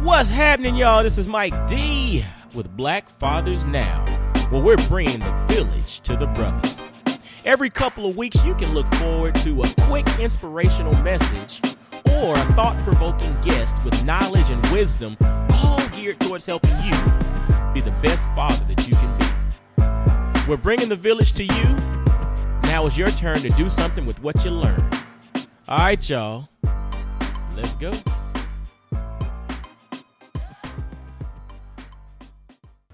What's happening, y'all? This is Mike D with Black Fathers Now, where we're bringing the village to the brothers. Every couple of weeks, you can look forward to a quick inspirational message or a thought-provoking guest with knowledge and wisdom, all geared towards helping you be the best father that you can be. We're bringing the village to you. Now it's your turn to do something with what you learned. All right, y'all. Let's go.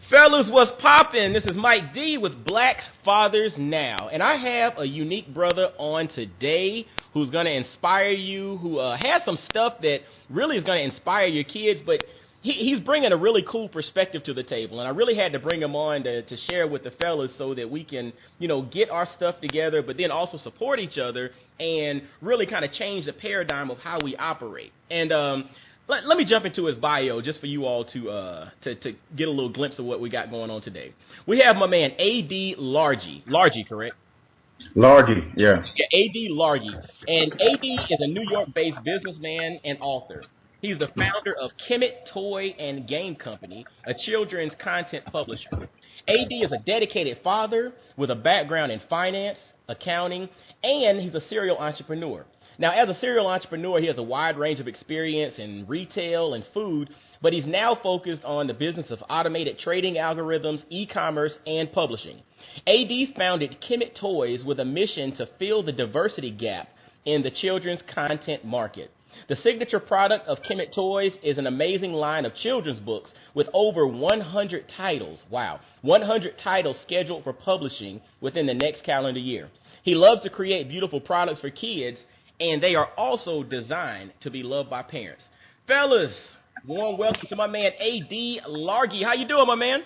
Fellas, what's poppin'? This is Mike D with Black Fathers Now, and I have a unique brother on today who's going to inspire you, who has some stuff that really is going to inspire your kids, but he's bringing a really cool perspective to the table, and I really had to bring him on to share with the fellas so that we can, get our stuff together, but then also support each other and really kind of change the paradigm of how we operate. And let me jump into his bio just for you all to get a little glimpse of what we got going on today. We have my man, A.D. Largie. Largie, correct? Largie, yeah. Yeah, A.D. Largie. And A.D. is a New York-based businessman and author. He's the founder of Kemet Toy and Game Company, a children's content publisher. A.D. is a dedicated father with a background in finance, accounting, and he's a serial entrepreneur. Now, as a serial entrepreneur, he has a wide range of experience in retail and food, but he's now focused on the business of automated trading algorithms, e-commerce, and publishing. AD founded Kemet Toys with a mission to fill the diversity gap in the children's content market. The signature product of Kemet Toys is an amazing line of children's books with over 100 titles. Wow, 100 titles scheduled for publishing within the next calendar year. He loves to create beautiful products for kids, and they are also designed to be loved by parents. Fellas, warm welcome to my man, A.D. Largie. How you doing, my man?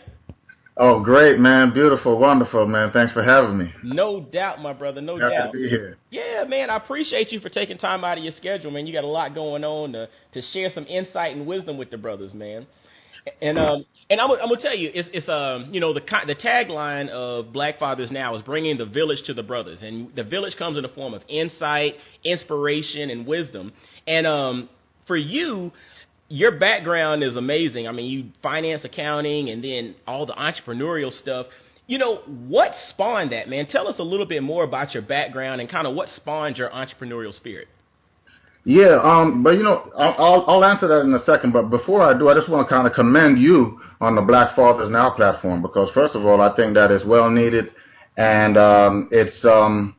Oh, great, man. Beautiful, wonderful, man. Thanks for having me. No doubt, my brother, no doubt. Happy to be here. Yeah, man, I appreciate you for taking time out of your schedule, man. You got a lot going on to share some insight and wisdom with the brothers, man. And I'm gonna tell you, it's the tagline of Black Fathers Now is bringing the village to the brothers, and the village comes in the form of insight, inspiration, and wisdom. And for you, your background is amazing. I mean, you finance, accounting, and then all the entrepreneurial stuff. What spawned that, man? Tell us a little bit more about your background and kind of what spawned your entrepreneurial spirit. Yeah, but I'll answer that in a second. But before I do, I just want to kind of commend you on the Black Fathers Now platform because, first of all, I think that is well needed, and I just want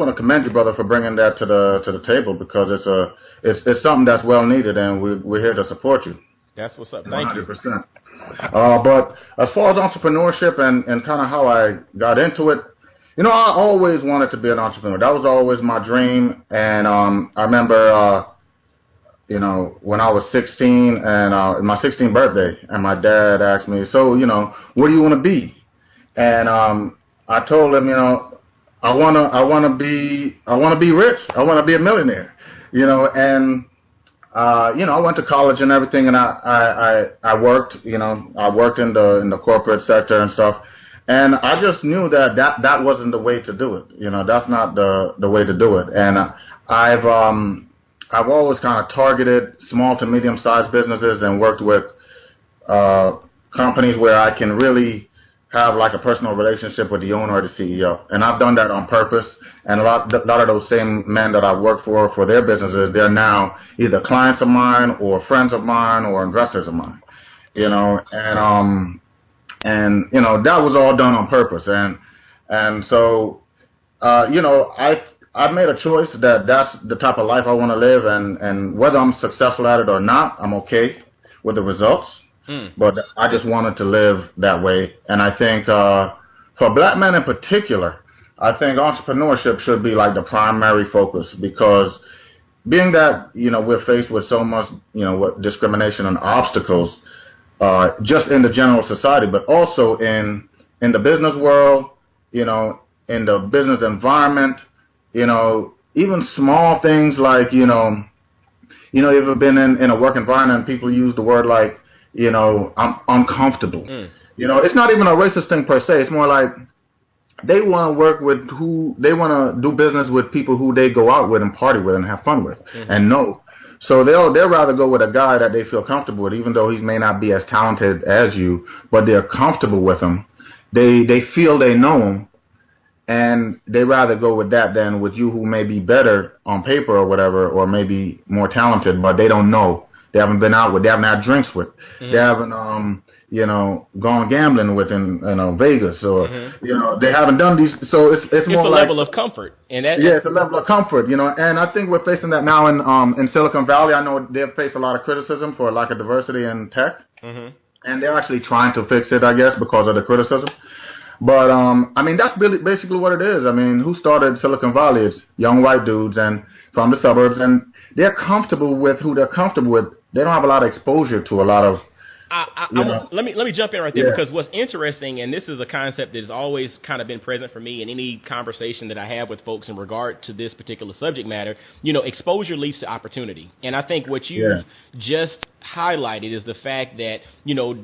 to commend you, brother, for bringing that to the table because it's something that's well needed, and we're here to support you. That's what's up. Thank 100%. You. But as far as entrepreneurship and kind of how I got into it. I always wanted to be an entrepreneur. That was always my dream. And I remember, when I was 16 and my 16th birthday, and my dad asked me, so, what do you want to be? And I told him, I want to be rich. I want to be a millionaire. And I went to college and everything, and I worked. I worked in the corporate sector and stuff. And I just knew that wasn't the way to do it. That's not the way to do it. And I've always kind of targeted small to medium-sized businesses and worked with companies where I can really have like a personal relationship with the owner or the CEO. And I've done that on purpose. And a lot of those same men that I've worked for their businesses, they're now either clients of mine or friends of mine or investors of mine. And that was all done on purpose, and so I've made a choice that that's the type of life I want to live, and whether I'm successful at it or not, I'm okay with the results. But I just wanted to live that way, and I think for black men in particular, I think entrepreneurship should be like the primary focus because being that we're faced with so much with discrimination and obstacles. Just in the general society, but also in the business world, in the business environment, even small things like, you've ever been in a work environment and people use the word like, I'm uncomfortable. It's not even a racist thing per se. It's more like they want to work with they want to do business with people who they go out with and party with and have fun with. And know So they'll rather go with a guy that they feel comfortable with, even though he may not be as talented as you, but they're comfortable with him. They feel they know him, and they rather go with that than with you, who may be better on paper or whatever, or maybe more talented, but they don't know. They haven't been out with. They haven't had drinks with. They haven't gone gambling with in Vegas, or they haven't done these. So it's more a like level of comfort, and that it's a level of comfort, And I think we're facing that now in Silicon Valley. I know they've faced a lot of criticism for lack of diversity in tech, and they're actually trying to fix it, I guess, because of the criticism. But I mean, that's basically what it is. I mean, who started Silicon Valley? It's young white dudes and from the suburbs, and they're comfortable with who they're comfortable with. They don't have a lot of exposure to a lot of. Let me jump in right there, because what's interesting, and this is a concept that has always kind of been present for me in any conversation that I have with folks in regard to this particular subject matter. Exposure leads to opportunity, and I think what you've just highlighted is the fact that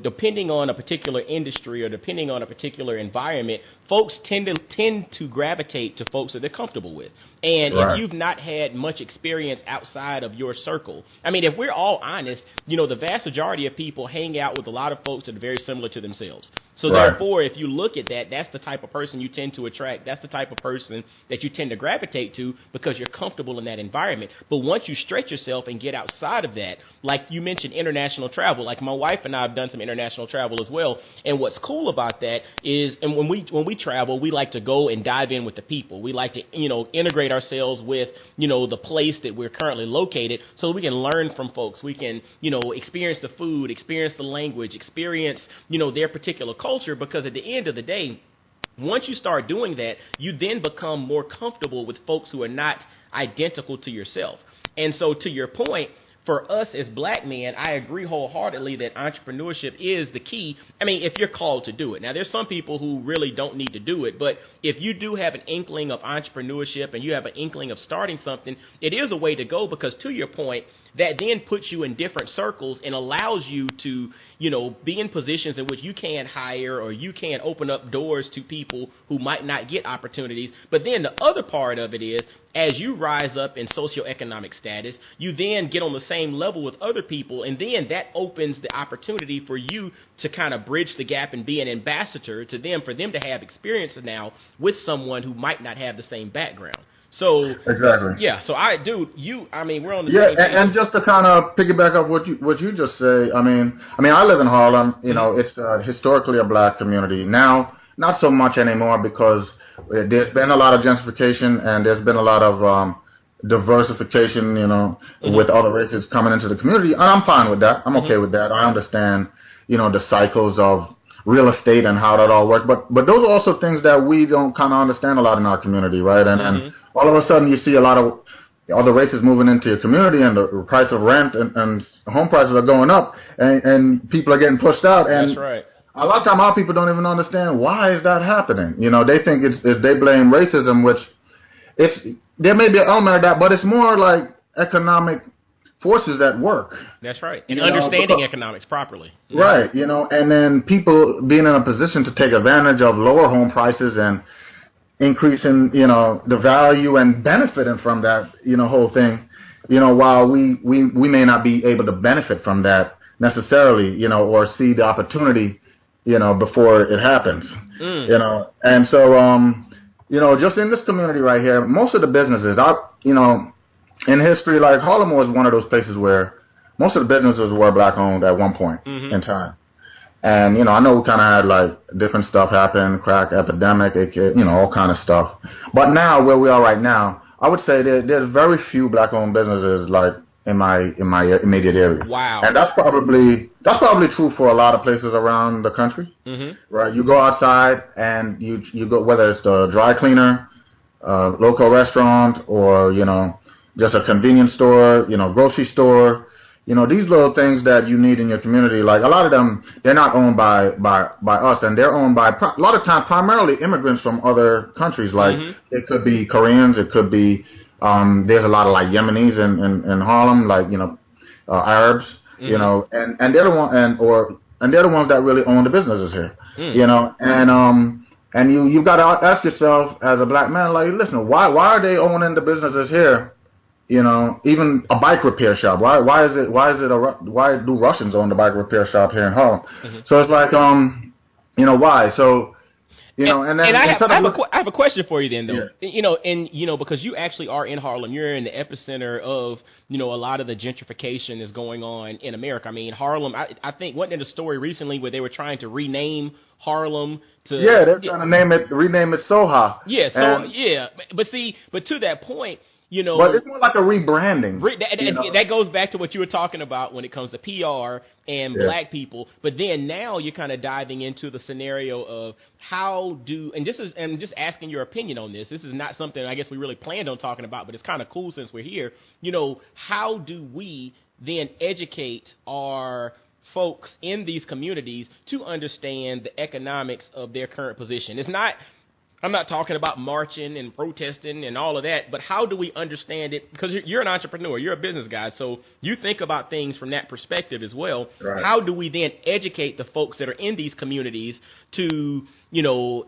depending on a particular industry or depending on a particular environment, folks tend to gravitate to folks that they're comfortable with. And if you've not had much experience outside of your circle, I mean, if we're all honest, the vast majority of people hang out with a lot of folks that are very similar to themselves. So therefore, if you look at that, that's the type of person you tend to attract. That's the type of person that you tend to gravitate to, because you're comfortable in that environment. But once you stretch yourself and get outside of that, like you mentioned, international travel. Like my wife and I have done some international travel as well. And what's cool about that is, and when we travel, we like to go and dive in with the people. We like to integrate ourselves with the place that we're currently located, so we can learn from folks. We can experience the food, experience the language, experience their particular culture, because at the end of the day, once you start doing that, you then become more comfortable with folks who are not identical to yourself. And so to your point, for us as black men, I agree wholeheartedly that entrepreneurship is the key. I mean, if you're called to do it. Now, there's some people who really don't need to do it, but if you do have an inkling of entrepreneurship and you have an inkling of starting something, it is a way to go, because to your point, that then puts you in different circles and allows you to, be in positions in which you can hire, or you can open up doors to people who might not get opportunities. But then the other part of it is, as you rise up in socioeconomic status, you then get on the same level with other people, and then that opens the opportunity for you to kind of bridge the gap and be an ambassador to them, for them to have experiences now with someone who might not have the same background. So exactly, yeah. So we're on the same page. And just to kind of piggyback off what you just say, I mean, I live in Harlem. It's historically a black community. Now, not so much anymore, because there's been a lot of gentrification and there's been a lot of diversification, with other races coming into the community. And I'm fine with that. I'm okay with that. I understand, the cycles of real estate and how that all works. But those are also things that we don't kind of understand a lot in our community, right? And all of a sudden you see a lot of other races moving into your community, and the price of rent and home prices are going up, and people are getting pushed out. And that's right. A lot of time our people don't even understand why is that happening. They think they blame racism, which there may be an element of that, but it's more like economic forces at work. That's right. And understanding economics properly. Right, and then people being in a position to take advantage of lower home prices and increasing, the value and benefiting from that, whole thing, while we may not be able to benefit from that necessarily, or see the opportunity, before it happens, and so, just in this community right here, most of the businesses, in history, like Harlem was one of those places where most of the businesses were black owned at one point in time. And, I know we kind of had like different stuff happen, crack epidemic, all kind of stuff. But now, where we are right now, I would say there's very few black owned businesses like in my immediate area. Wow. And that's probably true for a lot of places around the country. Right? You go outside and you go, whether it's the dry cleaner, local restaurant, or, just a convenience store, grocery store, these little things that you need in your community. Like a lot of them, they're not owned by us, and they're owned by a lot of times primarily immigrants from other countries. Like it could be Koreans, it could be there's a lot of like Yemenis in Harlem, like Arabs, and they're the one and they're the ones that really own the businesses here, and you've got to ask yourself as a black man, like, listen, why are they owning the businesses here? even a bike repair shop. Why do Russians own the bike repair shop here in Harlem? Mhm. So it's like, why? So, and then instead of I have a question for you then, though. yeah. Because you actually are in Harlem, you're in the epicenter of, a lot of the gentrification is going on in America. I mean, Harlem, I think, wasn't there a story recently where they were trying to rename Harlem to... Yeah, they're trying to rename it Soha. Yeah, so, yeah. But to that point, but it's more like a rebranding. That goes back to what you were talking about when it comes to PR and Yeah. black people. But then now you're kind of diving into the scenario of and I'm just asking your opinion on this. This is not something I guess we really planned on talking about, but it's kind of cool since we're here. How do we then educate our folks in these communities to understand the economics of their current position? I'm not talking about marching and protesting and all of that, but how do we understand it? Because you're an entrepreneur, you're a business guy, so you think about things from that perspective as well. Right. How do we then educate the folks that are in these communities to,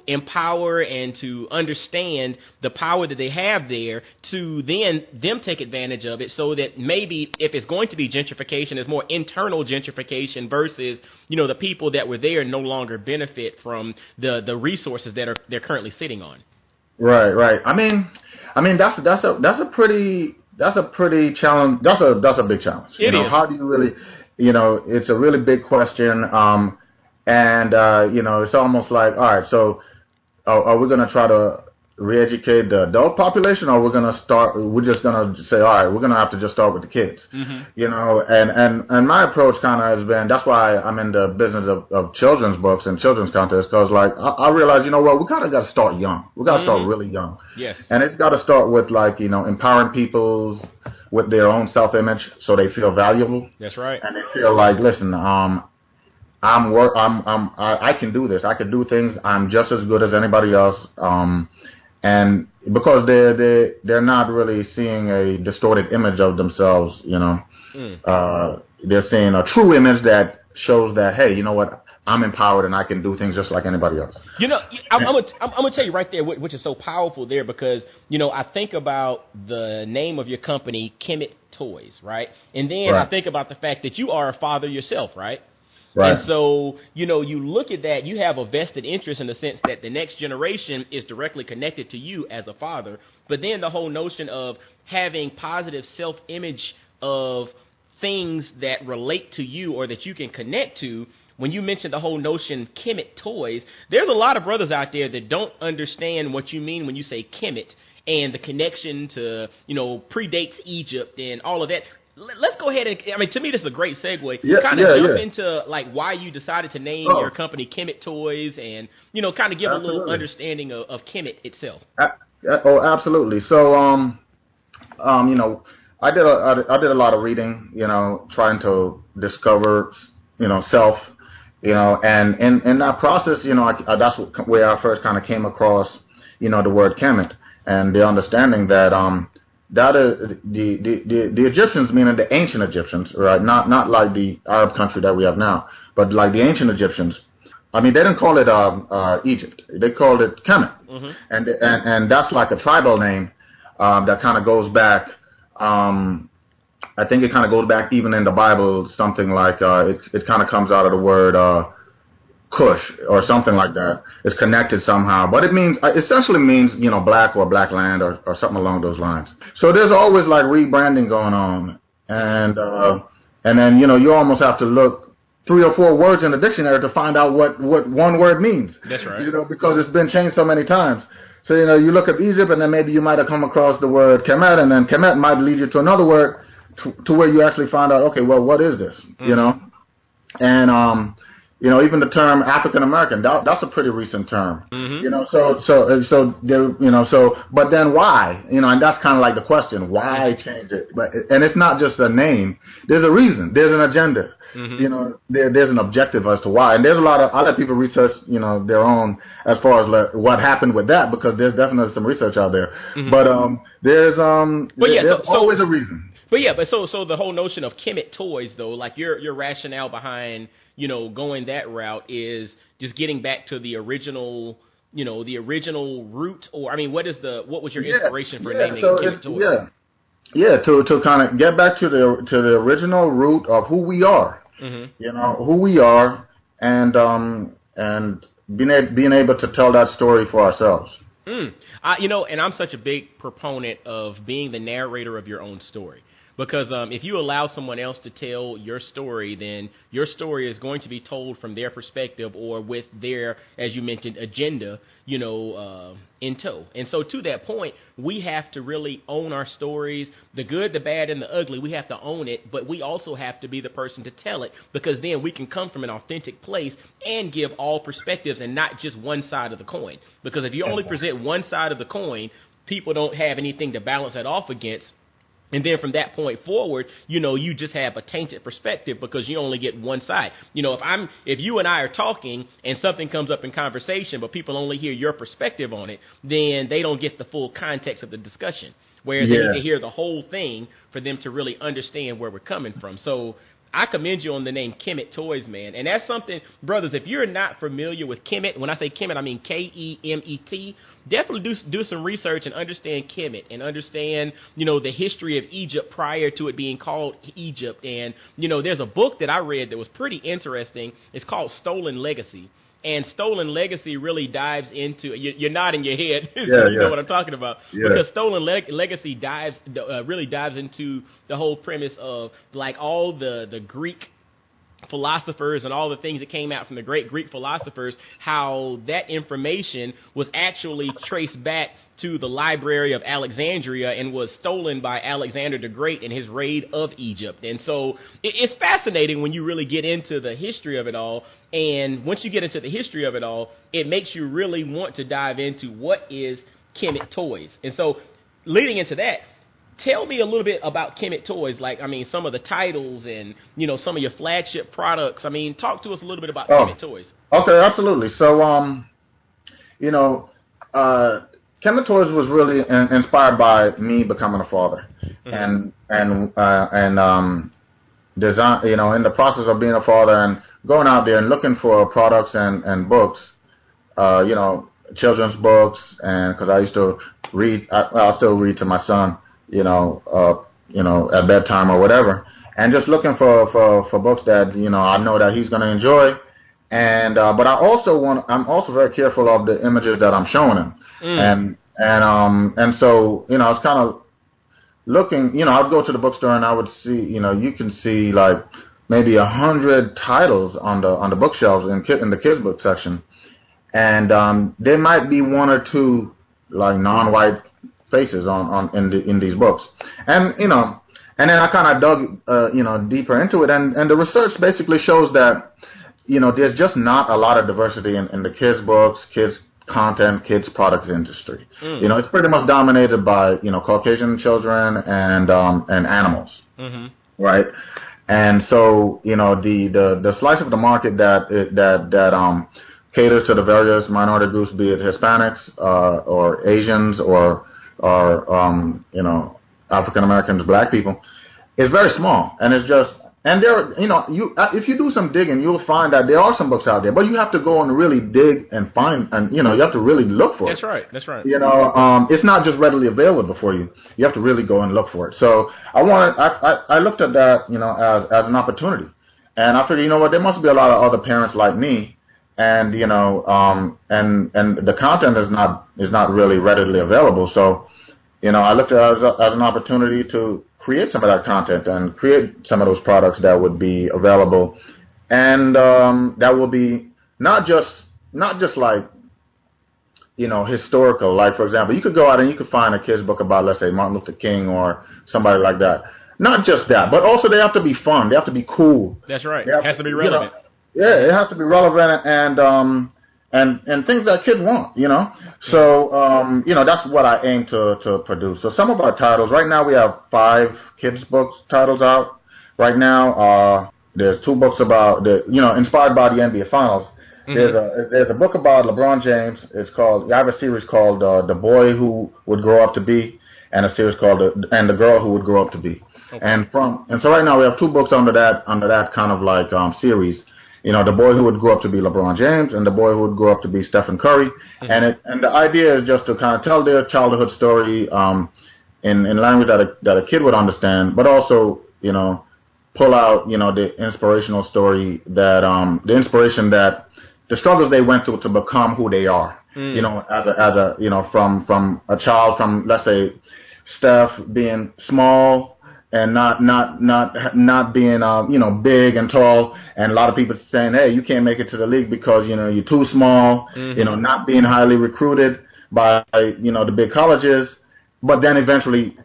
empower and to understand the power that they have there to then them take advantage of it so that maybe if it's going to be gentrification, it's more internal gentrification versus, the people that were there no longer benefit from the resources that they're currently sitting on. Right. I mean that's a pretty challenge. That's a big challenge. It is. How do you really, it's a really big question. And it's almost like, all right, so are we going to try to re-educate the adult population, or we're just going to say, all right, we're going to have to just start with the kids. Mm-hmm. And my approach kind of has been, that's why I'm in the business of children's books and children's contests, because like I realize, we kind of got to start young. We got to start really young. Yes. And it's got to start with like, empowering people with their own self-image so they feel valuable. That's right. And they feel like, listen, I can do this. I can do things. I'm just as good as anybody else. And because they're not really seeing a distorted image of themselves, they're seeing a true image that shows that, hey, you know what? I'm empowered and I can do things just like anybody else. I'm gonna tell you right there, which is so powerful there, because I think about the name of your company, Kemet Toys, right? And then Right. I think about the fact that you are a father yourself, right? Right. And so, you look at that, you have a vested interest in the sense that the next generation is directly connected to you as a father. But then the whole notion of having positive self-image of things that relate to you or that you can connect to. When you mentioned the whole notion Kemet Toys, there's a lot of brothers out there that don't understand what you mean when you say Kemet and the connection to, predates Egypt and all of that. Let's go ahead and, to me, this is a great segue. Jump into, like, why you decided to name your company Kemet Toys and, kind of give a little understanding of Kemet itself. Absolutely. So, I did a lot of reading, trying to discover, self, and in that process, that's where I first kind of came across, the word Kemet and the understanding that, that is the Egyptians, meaning the ancient Egyptians, right? Not like the Arab country that we have now, but like the ancient Egyptians. I mean, they didn't call it Egypt; they called it Kemet, Mm-hmm. and that's like a tribal name that kind of goes back. I think it kind of goes back even in the Bible, something like it kind of comes out of the word Kush or something like that. It's connected somehow, but it essentially means black or black land or something along those lines. So there's always like rebranding going on, and then you almost have to look 3 or 4 words in the dictionary to find out what one word means. That's right. Because it's been changed so many times. So you look at Egypt, and then maybe you might have come across the word Kemet, and then Kemet might lead you to another word to where you actually find out, okay, well, what is this? Mm-hmm. And even the term African American, that's a pretty recent term. Mm-hmm. But then why? And that's kind of like the question, why change it? And it's not just a name. There's a reason. There's an agenda. Mm-hmm. There's an objective as to why. And there's a lot of other people research, their own as far as what happened with that, because there's definitely some research out there. Mm-hmm. But there's always a reason. But so the whole notion of Kemet Toys, though, like your rationale behind going that route is just getting back to the original root, or what was your inspiration for naming Kemet Toys? yeah, to kind of get back to the original root of who we are. Hmm. You know who we are, and being able to tell that story for ourselves. And I'm such a big proponent of being the narrator of your own story. Because if you allow someone else to tell your story, then your story is going to be told from their perspective or with their, as you mentioned, agenda, in tow. And so to that point, we have to really own our stories, the good, the bad, and the ugly. We have to own it, but we also have to be the person to tell it because then we can come from an authentic place and give all perspectives and not just one side of the coin. Because if you only present one side of the coin, people don't have anything to balance that off against. And then from that point forward, you just have a tainted perspective because you only get one side. If you and I are talking and something comes up in conversation, but people only hear your perspective on it, then they don't get the full context of the discussion. Whereas they need to Yeah, hear the whole thing for them to really understand where we're coming from. So I commend you on the name Kemet Toys, man. And that's something, brothers, if you're not familiar with Kemet, when I say Kemet, I mean Kemet, definitely do some research and understand Kemet and understand, the history of Egypt prior to it being called Egypt. And, there's a book that I read that was pretty interesting. It's called Stolen Legacy. And Stolen Legacy really dives into you're nodding your head, so yeah, you know yeah, what I'm talking about. yeah. Because Stolen Legacy really dives into the whole premise of like all the Greek philosophers and all the things that came out from the great Greek philosophers, how that information was actually traced back to the Library of Alexandria and was stolen by Alexander the Great in his raid of Egypt. And so it's fascinating when you really get into the history of it all. And once you get into the history of it all, it makes you really want to dive into what is Kemet Toys. And so leading into that, tell me a little bit about Kemet Toys, like, some of the titles and, some of your flagship products. Talk to us a little bit about Oh, Kemet Toys. okay, absolutely. So, you know, uh, Kemet Toys was really inspired by me becoming a father, Mm-hmm. and design. In the process of being a father and going out there and looking for products and books, children's books, and because I used to read, I'll still read to my son, at bedtime or whatever, and just looking for books that I know that he's going to enjoy, and but I'm also very careful of the images that I'm showing him, Mm. and so I was kind of looking, I'd go to the bookstore and I would see, you can see like maybe 100 titles on the bookshelves in the kids book section, and there might be one or two like non-white faces in these books, and and then I kind of dug deeper into it, and the research basically shows that there's just not a lot of diversity in the kids books, kids content, kids products industry. Mm. It's pretty much dominated by Caucasian children and animals, Mm-hmm. right? And so the slice of the market that caters to the various minority groups, be it Hispanics or Asians or African Americans, Black people, is very small, and it's just and there if you do some digging, you'll find that there are some books out there, but you have to go and really dig and find, and you have to really look for it. That's right. That's right. It's not just readily available for you. You have to really go and look for it. So I looked at that, as an opportunity, and I figured, what, there must be a lot of other parents like me, and and the content is not really readily available. So, I looked at it as an opportunity to create some of that content and create some of those products that would be available, and that will be not just like historical. Like, for example, you could go out and you could find a kid's book about, let's say, Martin Luther King or somebody like that. Not just that, but also they have to be fun. They have to be cool. That's right. It Has to be relevant. Yeah, it has to be relevant and things that kids want. So that's what I aim to produce. So some of our titles right now, we have 5 kids books titles out right now. There's 2 books about inspired by the NBA Finals. Mm-hmm. There's a book about LeBron James. I have a series called The Boy Who Would Grow Up to Be, and a series called The Girl Who Would Grow Up to Be. Okay. And so right now we have 2 books under that kind of like series. The Boy Who Would Grow Up to Be LeBron James, and The Boy Who Would Grow Up to Be Stephen Curry. Mm-hmm. And the idea is just to kind of tell their childhood story, in language that a kid would understand, but also, pull out, the inspirational story that, the inspiration that the struggles they went through to become who they are. From a child, from, let's say, Steph being small and not being, big and tall, and a lot of people saying, hey, you can't make it to the league because, you're too small, not being highly recruited by, the big colleges, but then eventually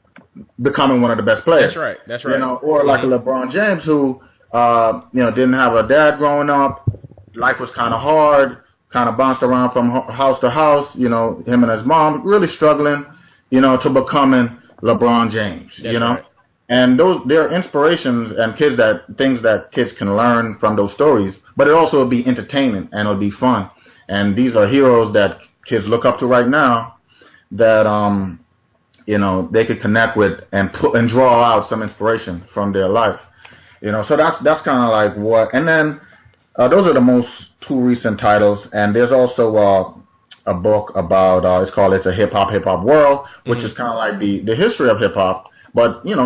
becoming one of the best players. That's right. Or like a LeBron James who, didn't have a dad growing up. Life was kind of hard, kind of bounced around from house to house, him and his mom really struggling, to becoming LeBron James, Right. And they're inspirations and things that kids can learn from those stories, but it also will be entertaining and it'll be fun. And these are heroes that kids look up to right now that, they could connect with and draw out some inspiration from their life, so that's kind of like what, and then, those are the most two recent titles, and there's also a book about it's a hip hop world, which is kind of like the history of hip hop, but in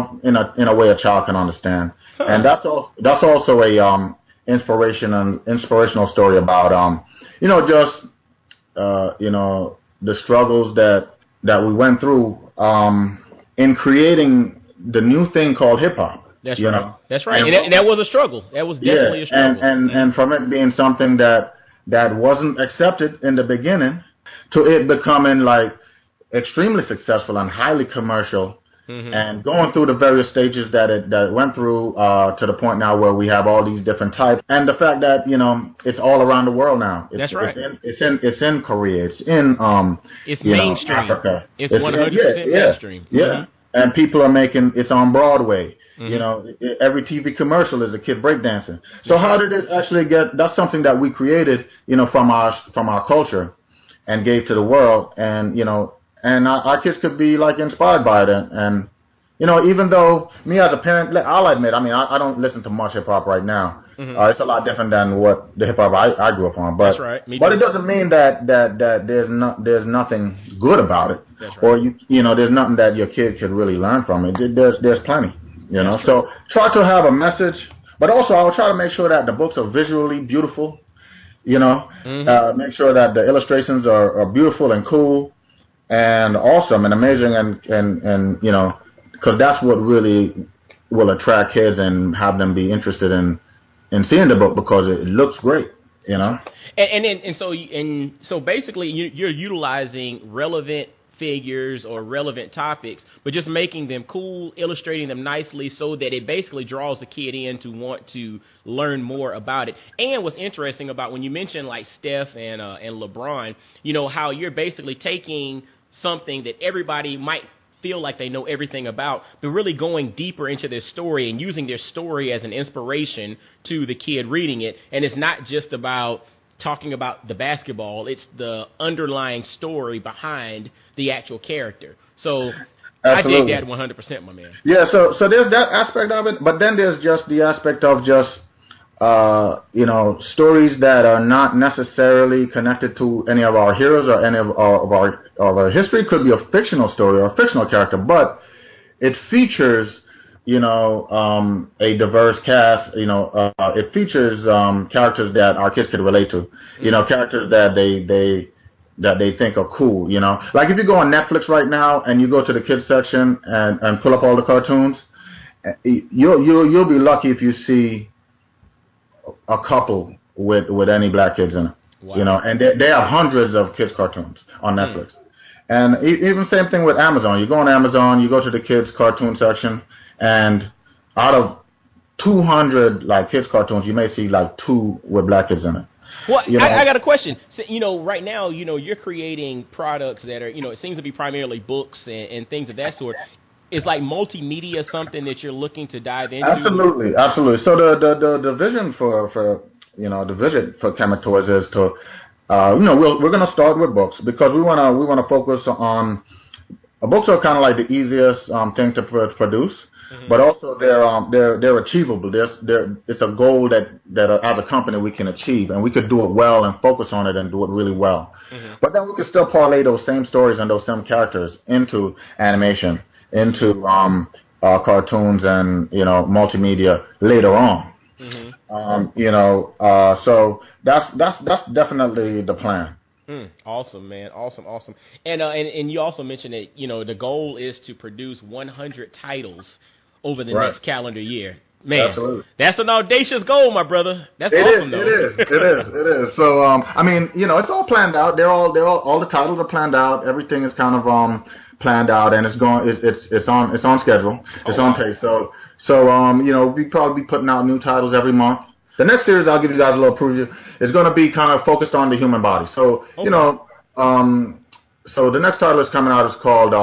a way a child can understand. And that's also a inspirational story about the struggles that we went through in creating the new thing called hip hop. That's right. That's right. And that was a struggle. That was definitely a struggle. And from it being something that wasn't accepted in the beginning to it becoming like extremely successful and highly commercial, and going through the various stages that it went through to the point now where we have all these different types, and the fact that it's all around the world now. That's right. It's in Korea. It's in it's mainstream. Africa. It's 100% mainstream. Yeah. And people are making it's on Broadway. Every TV commercial is a kid breakdancing. So how did it actually get? That's something that we created, from our culture, and gave to the world, and and our kids could be like inspired by it, and even though me as a parent, I'll admit, I don't listen to much hip hop right now. It's a lot different than what the hip hop I grew up on, but that's right. But it doesn't mean that there's nothing good about it, right. Or there's nothing that your kid could really learn from it. There's plenty, So try to have a message, but also I'll try to make sure that the books are visually beautiful. Make sure that the illustrations are beautiful and cool and awesome and amazing, and because that's what really will attract kids and have them be interested in seeing the book because it looks great, And so basically you're utilizing relevant figures or relevant topics, but just making them cool, illustrating them nicely so that it basically draws the kid in to want to learn more about it. And what's interesting about when you mention like Steph and LeBron, how you're basically taking something that everybody might feel like they know everything about, but really going deeper into their story and using their story as an inspiration to the kid reading it. And it's not just about talking about the basketball, it's the underlying story behind the actual character. So Absolutely. I dig that 100%, my man. Yeah, so there's that aspect of it, but then there's just the aspect of just stories that are not necessarily connected to any of our heroes or any of our history. Could be a fictional story or a fictional character, but it features a diverse cast. It features characters that our kids could relate to. Characters that they think are cool. Like if you go on Netflix right now and you go to the kids section and pull up all the cartoons, you'll be lucky if you see a couple with any black kids in it. Wow. And they have hundreds of kids cartoons on Netflix. And even same thing with Amazon. You go on Amazon, you go to the kids cartoon section, and out of 200 like kids cartoons, you may see like 2 with black kids in it. Well, I got a question. So, right now, you're creating products that are, it seems to be primarily books and things of that sort. Is like multimedia something that you're looking to dive into? Absolutely. So the vision for Kemet Toys is to we're going to start with books because we want to focus on books are kind of like the easiest thing to produce, but also they're achievable. It's a goal that as a company we can achieve, and we could do it well and focus on it and do it really well. But then we can still parlay those same stories and those same characters into animation into cartoons and multimedia later on. Mm-hmm. So that's definitely the plan. Awesome, man. Awesome. And you also mentioned that the goal is to produce 100 titles over the Right. next calendar year. Man, Absolutely. that's an audacious goal, my brother. That's It awesome, is. though. It is. So, I mean, it's all planned out. All the titles are planned out. Everything is kind of planned out, and it's on schedule. It's on pace. So, we probably be putting out new titles every month. The next series, I'll give you guys a little preview, is going to be kind of focused on the human body. So, so the next title is coming out is called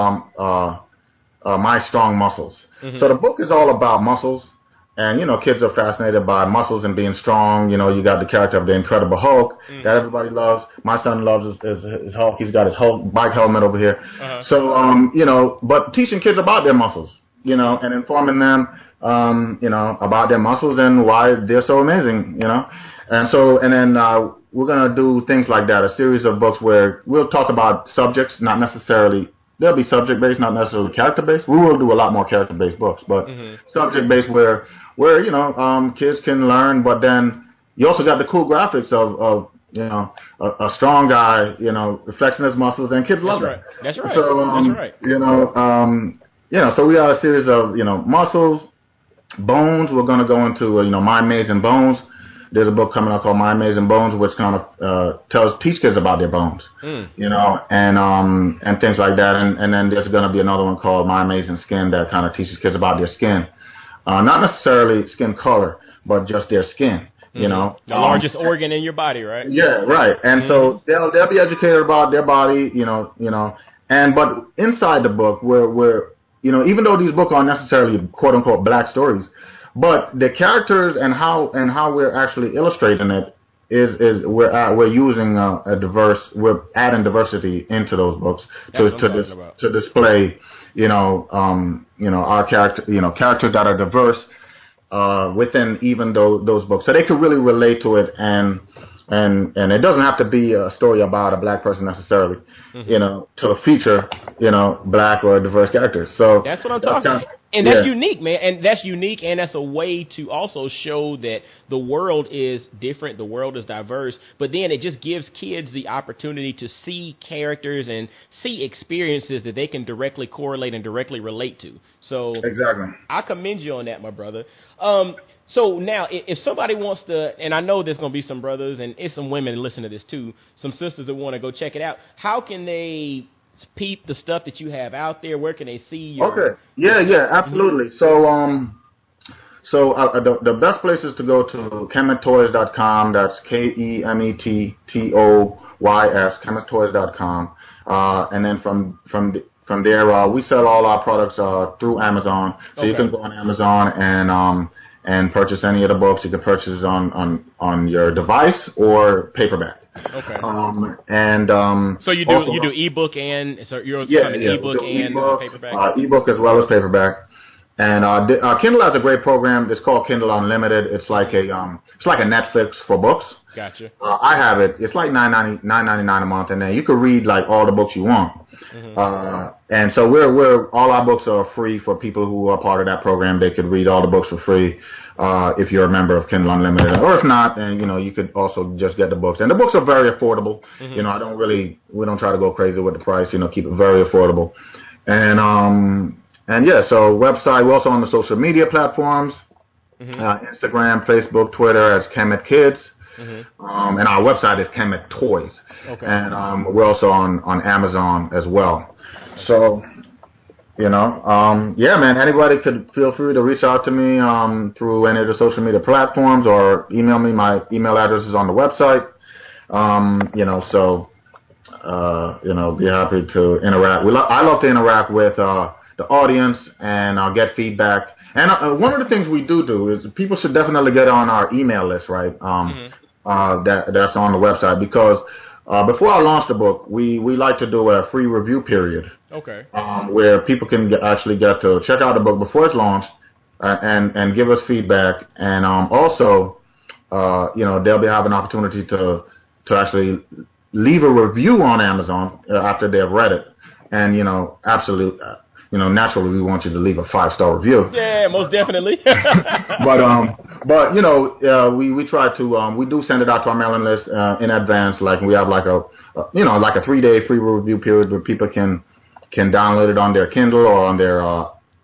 My Strong Muscles. Mm-hmm. So the book is all about muscles. And, kids are fascinated by muscles and being strong. You got the character of the Incredible Hulk that everybody loves. My son loves his Hulk. He's got his Hulk bike helmet over here. So, but teaching kids about their muscles, and informing them, about their muscles and why they're so amazing, And then we're going to do things like that, a series of books where we'll talk about subjects, not necessarily. They'll be subject-based, not necessarily character-based. We will do a lot more character-based books, but subject-based where kids can learn, but then you also got the cool graphics of a strong guy, flexing his muscles, and kids love that. That's right. So, That's right. So we got a series of, muscles, bones. We're going to go into, My Amazing Bones. There's a book coming out called My Amazing Bones, which kind of teach kids about their bones, and things like that. And then there's going to be another one called My Amazing Skin that kind of teaches kids about their skin, not necessarily skin color, but just their skin. The largest organ in your body, right? Yeah, right. And so they'll be educated about their body, but inside the book, we're even though these books aren't necessarily quote unquote black stories. But the characters and how we're actually illustrating it is we're using we're adding diversity into those books to display our characters that are diverse within even those books, so they could really relate to it, and it doesn't have to be a story about a black person necessarily, to feature black or diverse characters. So that's what I'm talking about. And that's unique, man. And that's unique, and that's a way to also show that the world is different, the world is diverse, but then it just gives kids the opportunity to see characters and see experiences that they can directly correlate and directly relate to. So exactly. I commend you on that, my brother. So now, if somebody wants to, and I know there's going to be some brothers and it's some women that listen to this too, some sisters that want to go check it out, how can they peep the stuff that you have out there? Where can they see your... Okay. Yeah, absolutely. So, the best place is to go to kemettoys.com. That's KEMETTOYS, kemettoys.com. And then from there, we sell all our products through Amazon. So you can go on Amazon and purchase any of the books. You can purchase on your device or paperback. Okay. So you do ebook and you're an ebook and paperback. Ebook as well as paperback. And Kindle has a great program. It's called Kindle Unlimited. It's like a Netflix for books. Gotcha. I have it. It's like $9.99 a month, and then you can read like all the books you want. And so we're all our books are free for people who are part of that program. They could read all the books for free if you're a member of Kindle Unlimited, or if not, then you could also just get the books. And the books are very affordable. We don't try to go crazy with the price. Keep it very affordable. And yeah, so website. We're also on the social media platforms, Instagram, Facebook, Twitter as Kemet Kids. And our website is Kemet Toys. Okay. And we're also on Amazon as well. So, yeah, man, anybody could feel free to reach out to me through any of the social media platforms or email me. My email address is on the website. Be happy to interact. I love to interact with the audience and get feedback. And one of the things we do is people should definitely get on our email list, right? That's on the website, because before I launch the book, we like to do a free review period. Okay. Where people can actually get to check out the book before it's launched and give us feedback, and also they'll be having an opportunity to actually leave a review on Amazon after they've read it, and naturally we want you to leave a 5-star review. Yeah, most definitely. but we try to we do send it out to our mailing list in advance. Like we have like a 3-day free review period where people can download it on their Kindle or on their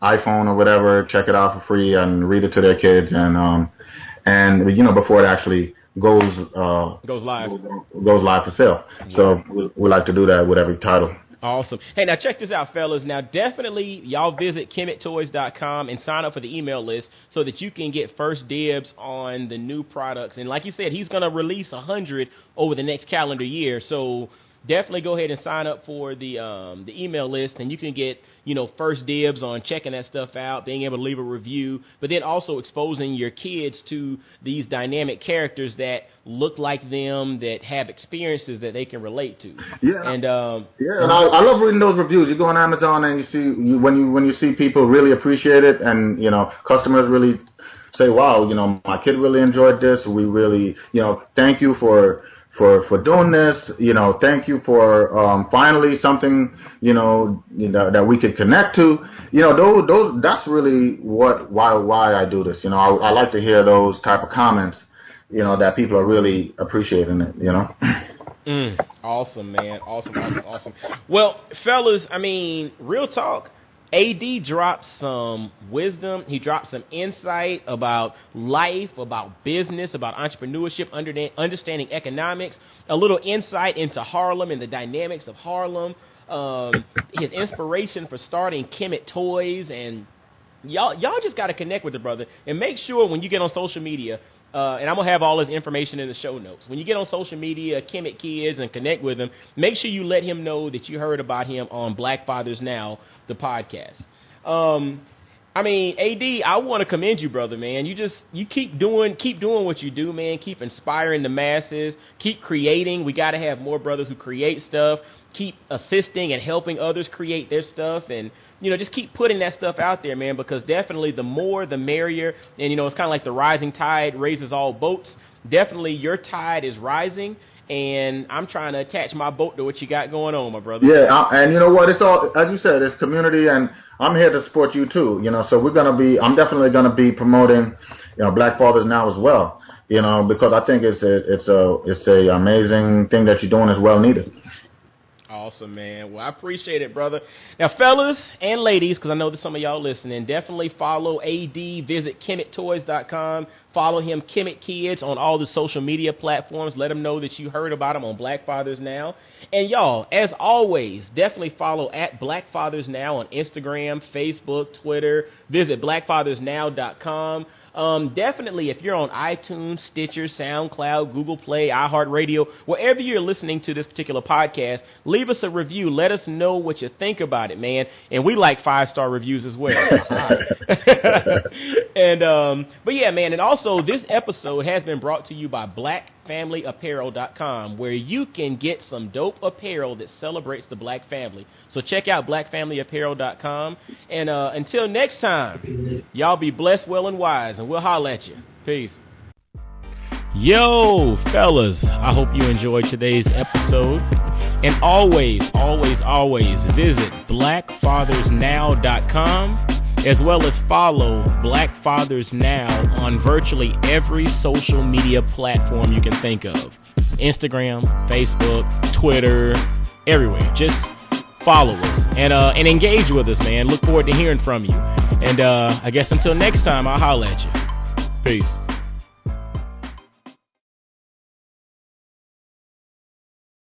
iPhone or whatever, check it out for free and read it to their kids, and before it actually goes live for sale. Yeah. So we like to do that with every title. Awesome. Hey, now check this out, fellas. Now, definitely, y'all visit KemetToys.com and sign up for the email list so that you can get first dibs on the new products. And like you said, he's going to release 100 over the next calendar year. So definitely go ahead and sign up for the email list, and you can get first dibs on checking that stuff out, being able to leave a review, but then also exposing your kids to these dynamic characters that look like them, that have experiences that they can relate to. Yeah, and I love reading those reviews. You go on Amazon and you see when you see people really appreciate it, and customers really say, "Wow, my kid really enjoyed this. We really, thank you for doing this, thank you for finally something, that we could connect to, those that's really why I do this. I like to hear those type of comments, that people are really appreciating it, Awesome, man. Awesome. Well, fellas, I mean, real talk. AD dropped some wisdom. He dropped some insight about life, about business, about entrepreneurship, understanding economics, a little insight into Harlem and the dynamics of Harlem, his inspiration for starting Kemet Toys, and y'all just got to connect with the brother and make sure when you get on social media, and I'm going to have all his information in the show notes. When you get on social media, Kemet Kids, and connect with him, make sure you let him know that you heard about him on Black Fathers Now, the podcast. I mean, AD, I want to commend you, brother, man. You keep doing what you do, man. Keep inspiring the masses. Keep creating. We got to have more brothers who create stuff. Keep assisting and helping others create their stuff, and just keep putting that stuff out there, man, because definitely the more the merrier. And it's kind of like the rising tide raises all boats. Definitely your tide is rising, and I'm trying to attach my boat to what you got going on, my brother. Yeah, and you know what? It's all, as you said, it's community, and I'm here to support you too. So I'm definitely gonna be promoting, Black Fathers Now as well. Because I think it's a amazing thing that you're doing is well needed. Awesome, man. Well, I appreciate it, brother. Now, fellas and ladies, because I know that some of y'all listening, definitely follow AD. Visit KemetToys.com. Follow him, Kemet Kids, on all the social media platforms. Let him know that you heard about him on Black Fathers Now. And y'all, as always, definitely follow at Black Fathers Now on Instagram, Facebook, Twitter. Visit BlackFathersNow.com. Definitely, if you're on iTunes, Stitcher, SoundCloud, Google Play, iHeartRadio, wherever you're listening to this particular podcast, leave us a review. Let us know what you think about it, man. And we like 5-star reviews as well. But yeah, man. And also, this episode has been brought to you by BlackFamilyApparel.com, where you can get some dope apparel that celebrates the Black family. So check out BlackFamilyApparel.com. And until next time, y'all be blessed, well, and wise. And we'll holler at you. Peace. Yo, fellas, I hope you enjoyed today's episode. And always visit BlackFathersNow.com, as well as follow Black Fathers Now on virtually every social media platform you can think of. Instagram, Facebook, Twitter, everywhere. Just follow us and engage with us, man. Look forward to hearing from you. And I guess until next time, I'll holler at you. Peace.